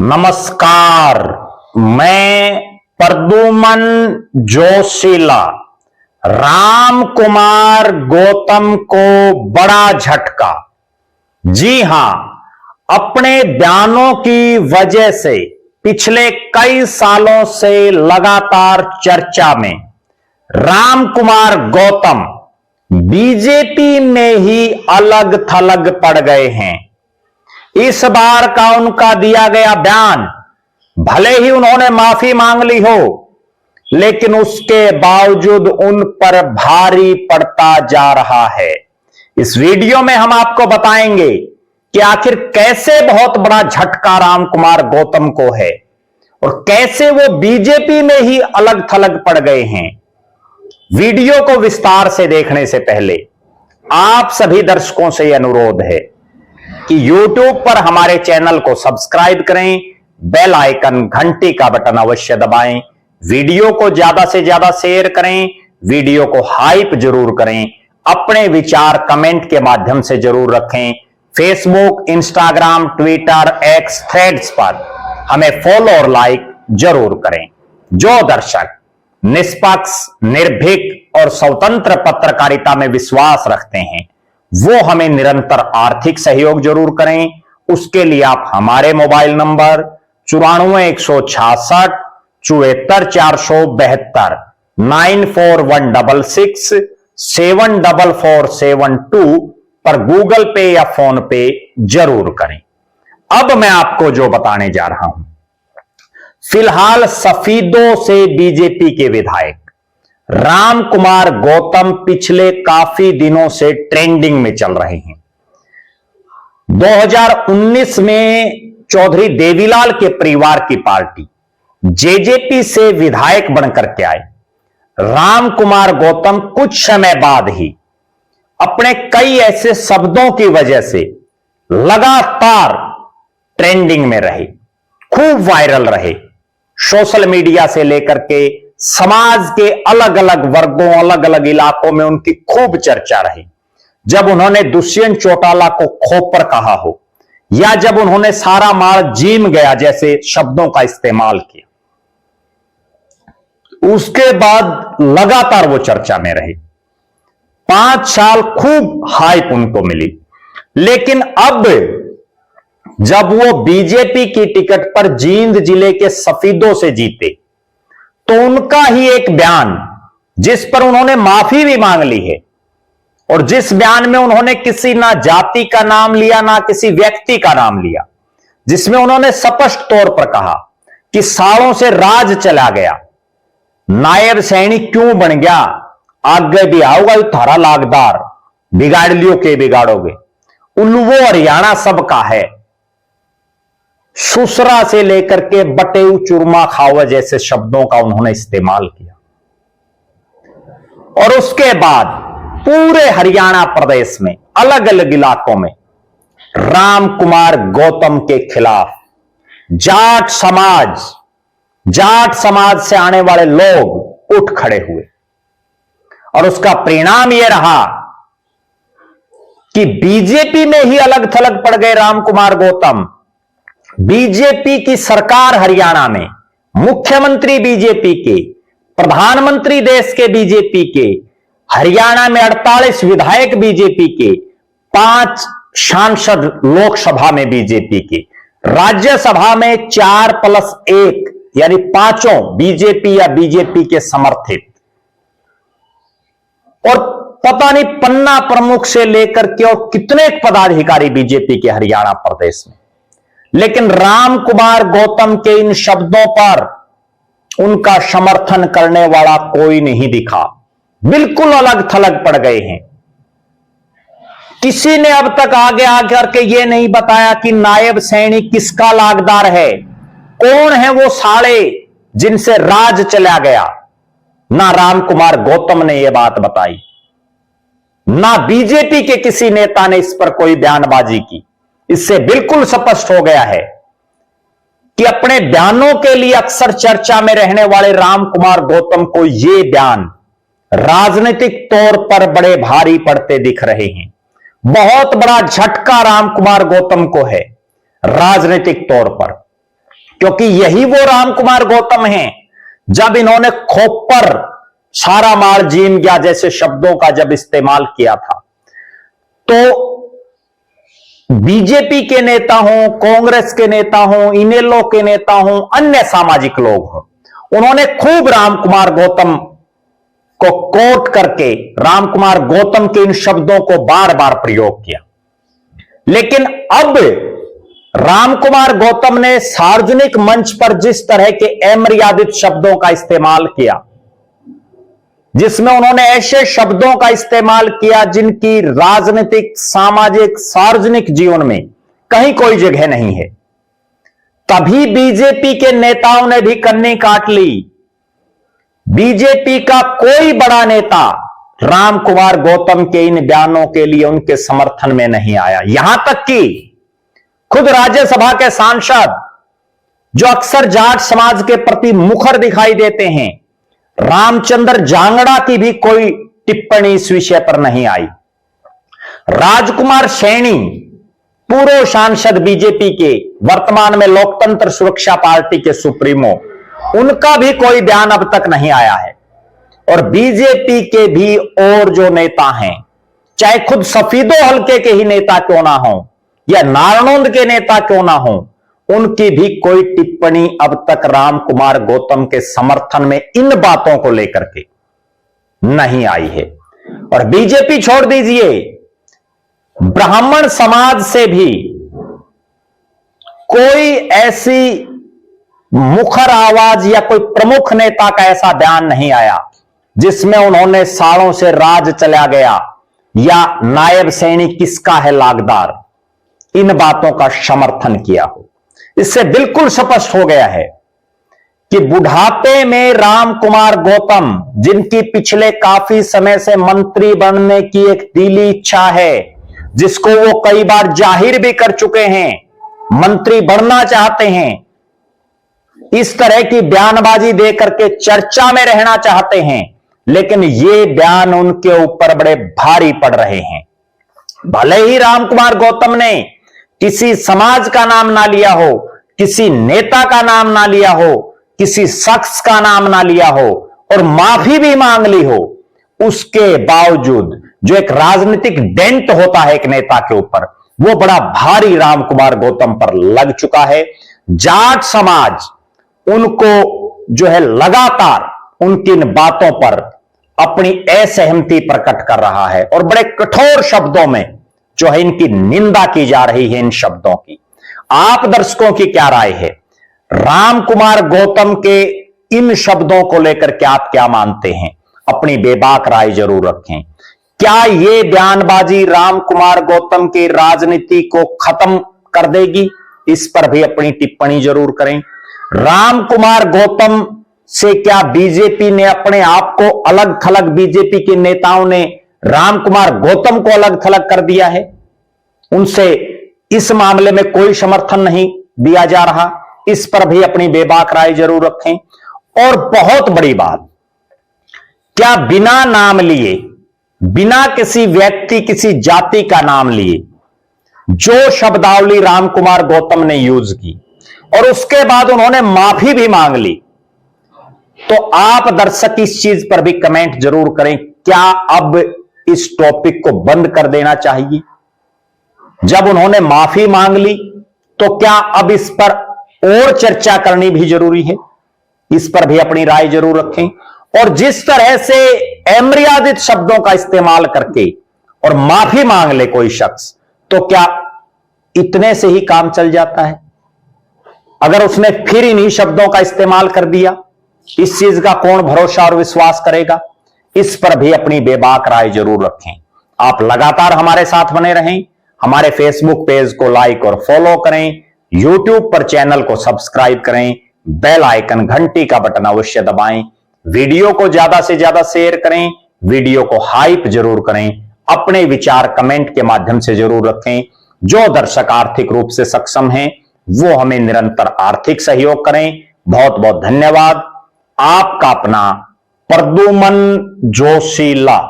नमस्कार। मैं प्रद्युमन जोशीला। राम कुमार गौतम को बड़ा झटका। जी हां, अपने बयानों की वजह से पिछले कई सालों से लगातार चर्चा में राम कुमार गौतम बीजेपी में ही अलग थलग पड़ गए हैं। इस बार का उनका दिया गया बयान, भले ही उन्होंने माफी मांग ली हो, लेकिन उसके बावजूद उन पर भारी पड़ता जा रहा है। इस वीडियो में हम आपको बताएंगे कि आखिर कैसे बहुत बड़ा झटका राम कुमार गौतम को है और कैसे वो बीजेपी में ही अलग थलग पड़ गए हैं। वीडियो को विस्तार से देखने से पहले आप सभी दर्शकों से यह अनुरोध है कि YouTube पर हमारे चैनल को सब्सक्राइब करें, बेल आइकन घंटी का बटन अवश्य दबाएं, वीडियो को ज्यादा से ज्यादा शेयर करें, वीडियो को हाइप जरूर करें, अपने विचार कमेंट के माध्यम से जरूर रखें। Facebook, Instagram, Twitter, x, threads पर हमें फॉलो और लाइक जरूर करें। जो दर्शक निष्पक्ष, निर्भीक और स्वतंत्र पत्रकारिता में विश्वास रखते हैं, वो हमें निरंतर आर्थिक सहयोग जरूर करें। उसके लिए आप हमारे मोबाइल नंबर 94 166 74 472 94166 74472 पर गूगल पे या फोन पे जरूर करें। अब मैं आपको जो बताने जा रहा हूं, फिलहाल सफीदों से बीजेपी के विधायक राम कुमार गौतम पिछले काफी दिनों से ट्रेंडिंग में चल रहे हैं। 2019 में चौधरी देवीलाल के परिवार की पार्टी जेजेपी से विधायक बनकर के आए राम कुमार गौतम कुछ समय बाद ही अपने कई ऐसे शब्दों की वजह से लगातार ट्रेंडिंग में रहे, खूब वायरल रहे। सोशल मीडिया से लेकर के समाज के अलग अलग वर्गों, अलग अलग इलाकों में उनकी खूब चर्चा रही। जब उन्होंने दुष्यंत चौटाला को खोपर कहा हो या जब उन्होंने सारा माल जीम गया जैसे शब्दों का इस्तेमाल किया, उसके बाद लगातार वो चर्चा में रहे। 5 साल खूब हाइप उनको मिली। लेकिन अब जब वो बीजेपी की टिकट पर जींद जिले के सफीदों से जीते, तो उनका ही एक बयान, जिस पर उन्होंने माफी भी मांग ली है और जिस बयान में उन्होंने किसी ना जाति का नाम लिया ना किसी व्यक्ति का नाम लिया, जिसमें उन्होंने स्पष्ट तौर पर कहा कि सालों से राज चला गया, नायब सैनिक क्यों बन गया, आगे भी आओगा थारा लागदार, बिगाड़ लियो के बिगाड़ोगे, उल्लू हरियाणा सबका है, सुसरा से लेकर के बटेऊ चूरमा खाओ जैसे शब्दों का उन्होंने इस्तेमाल किया। और उसके बाद पूरे हरियाणा प्रदेश में अलग अलग इलाकों में राम कुमार गौतम के खिलाफ जाट समाज से आने वाले लोग उठ खड़े हुए और उसका परिणाम यह रहा कि बीजेपी में ही अलग थलग पड़ गए राम कुमार गौतम। बीजेपी की सरकार हरियाणा में, मुख्यमंत्री बीजेपी के, प्रधानमंत्री देश के बीजेपी के, हरियाणा में 48 विधायक बीजेपी के, 5 सांसद लोकसभा में बीजेपी के, राज्यसभा में 4+1 यानी 5 बीजेपी या बीजेपी के समर्थित, और पता नहीं पन्ना प्रमुख से लेकर के और कितने पदाधिकारी बीजेपी के हरियाणा प्रदेश में। लेकिन राम कुमार गौतम के इन शब्दों पर उनका समर्थन करने वाला कोई नहीं दिखा, बिल्कुल अलग थलग पड़ गए हैं। किसी ने अब तक आगे आकर के यह नहीं बताया कि नायब सैनिक किसका लागदार है, कौन है वो साले जिनसे राज चला गया। ना राम कुमार गौतम ने यह बात बताई, ना बीजेपी के किसी नेता ने इस पर कोई बयानबाजी की। इससे बिल्कुल स्पष्ट हो गया है कि अपने बयानों के लिए अक्सर चर्चा में रहने वाले राम कुमार गौतम को ये बयान राजनीतिक तौर पर बड़े भारी पड़ते दिख रहे हैं। बहुत बड़ा झटका राम कुमार गौतम को है राजनीतिक तौर पर। क्योंकि यही वो राम कुमार गौतम हैं जब इन्होंने खोपर सारा माल जीन गया जैसे शब्दों का जब इस्तेमाल किया था, तो बीजेपी के नेता हों, कांग्रेस के नेता हों, इनेलो के नेता हों, अन्य सामाजिक लोग हों, उन्होंने खूब राम कुमार गौतम को कोट करके राम कुमार गौतम के इन शब्दों को बार बार प्रयोग किया। लेकिन अब राम कुमार गौतम ने सार्वजनिक मंच पर जिस तरह के अमर्यादित शब्दों का इस्तेमाल किया, जिसमें उन्होंने ऐसे शब्दों का इस्तेमाल किया जिनकी राजनीतिक, सामाजिक, सार्वजनिक जीवन में कहीं कोई जगह नहीं है, तभी बीजेपी के नेताओं ने भी कन्नी काट ली। बीजेपी का कोई बड़ा नेता राम कुमार गौतम के इन बयानों के लिए उनके समर्थन में नहीं आया। यहां तक कि खुद राज्यसभा के सांसद जो अक्सर जाट समाज के प्रति मुखर दिखाई देते हैं, रामचंद्र जांगड़ा की भी कोई टिप्पणी इस विषय पर नहीं आई। राजकुमार सैनी, पूर्व सांसद बीजेपी के, वर्तमान में लोकतंत्र सुरक्षा पार्टी के सुप्रीमो, उनका भी कोई बयान अब तक नहीं आया है। और बीजेपी के भी और जो नेता हैं, चाहे खुद सफीदो हल्के के ही नेता क्यों ना हो या नारनौंद के नेता क्यों ना हो, उनकी भी कोई टिप्पणी अब तक राम कुमार गौतम के समर्थन में इन बातों को लेकर के नहीं आई है। और बीजेपी छोड़ दीजिए, ब्राह्मण समाज से भी कोई ऐसी मुखर आवाज या कोई प्रमुख नेता का ऐसा बयान नहीं आया जिसमें उन्होंने सालों से राज चला गया या नायब सैनिक किसका है लागदार, इन बातों का समर्थन किया हो। इससे बिल्कुल स्पष्ट हो गया है कि बुढ़ापे में राम कुमार गौतम, जिनकी पिछले काफी समय से मंत्री बनने की एक दिली इच्छा है, जिसको वो कई बार जाहिर भी कर चुके हैं, मंत्री बनना चाहते हैं, इस तरह की बयानबाजी दे करके चर्चा में रहना चाहते हैं, लेकिन ये बयान उनके ऊपर बड़े भारी पड़ रहे हैं। भले ही राम कुमार गौतम ने किसी समाज का नाम ना लिया हो, किसी नेता का नाम ना लिया हो, किसी शख्स का नाम ना लिया हो और माफी भी मांग ली हो, उसके बावजूद जो एक राजनीतिक डेंट होता है एक नेता के ऊपर, वो बड़ा भारी राम कुमार गौतम पर लग चुका है। जाट समाज उनको जो है लगातार उनकी इन बातों पर अपनी असहमति प्रकट कर रहा है और बड़े कठोर शब्दों में जो है इनकी निंदा की जा रही है इन शब्दों की। आप दर्शकों की क्या राय है? राम कुमार गौतम के इन शब्दों को लेकर के आप क्या मानते हैं? अपनी बेबाक राय जरूर रखें। क्या ये बयानबाजी राम कुमार गौतम की राजनीति को खत्म कर देगी? इस पर भी अपनी टिप्पणी जरूर करें। राम कुमार गौतम से क्या बीजेपी ने अपने आप को अलग थलग, बीजेपी के नेताओं ने राम कुमार गौतम को अलग थलग कर दिया है? उनसे इस मामले में कोई समर्थन नहीं दिया जा रहा। इस पर भी अपनी बेबाक राय जरूर रखें। और बहुत बड़ी बात, क्या बिना नाम लिए, बिना किसी व्यक्ति, किसी जाति का नाम लिए जो शब्दावली राम कुमार गौतम ने यूज की और उसके बाद उन्होंने माफी भी मांग ली, तो आप दर्शक इस चीज पर भी कमेंट जरूर करें, क्या अब इस टॉपिक को बंद कर देना चाहिए? जब उन्होंने माफी मांग ली तो क्या अब इस पर और चर्चा करनी भी जरूरी है? इस पर भी अपनी राय जरूर रखें। और जिस तरह से अमर्यादित शब्दों का इस्तेमाल करके और माफी मांग ले कोई शख्स, तो क्या इतने से ही काम चल जाता है? अगर उसने फिर इन्हीं शब्दों का इस्तेमाल कर दिया, इस चीज का कौन भरोसा और विश्वास करेगा? इस पर भी अपनी बेबाक राय जरूर रखें। आप लगातार हमारे साथ बने रहें। हमारे फेसबुक पेज को लाइक और फॉलो करें, यूट्यूब पर चैनल को सब्सक्राइब करें, बेल आइकन घंटी का बटन अवश्य दबाएं, वीडियो को ज्यादा से ज्यादा शेयर करें, वीडियो को हाइप जरूर करें, अपने विचार कमेंट के माध्यम से जरूर रखें। जो दर्शक आर्थिक रूप से सक्षम हैं वो हमें निरंतर आर्थिक सहयोग करें। बहुत बहुत धन्यवाद। आपका अपना प्रद्युमन जोशीला।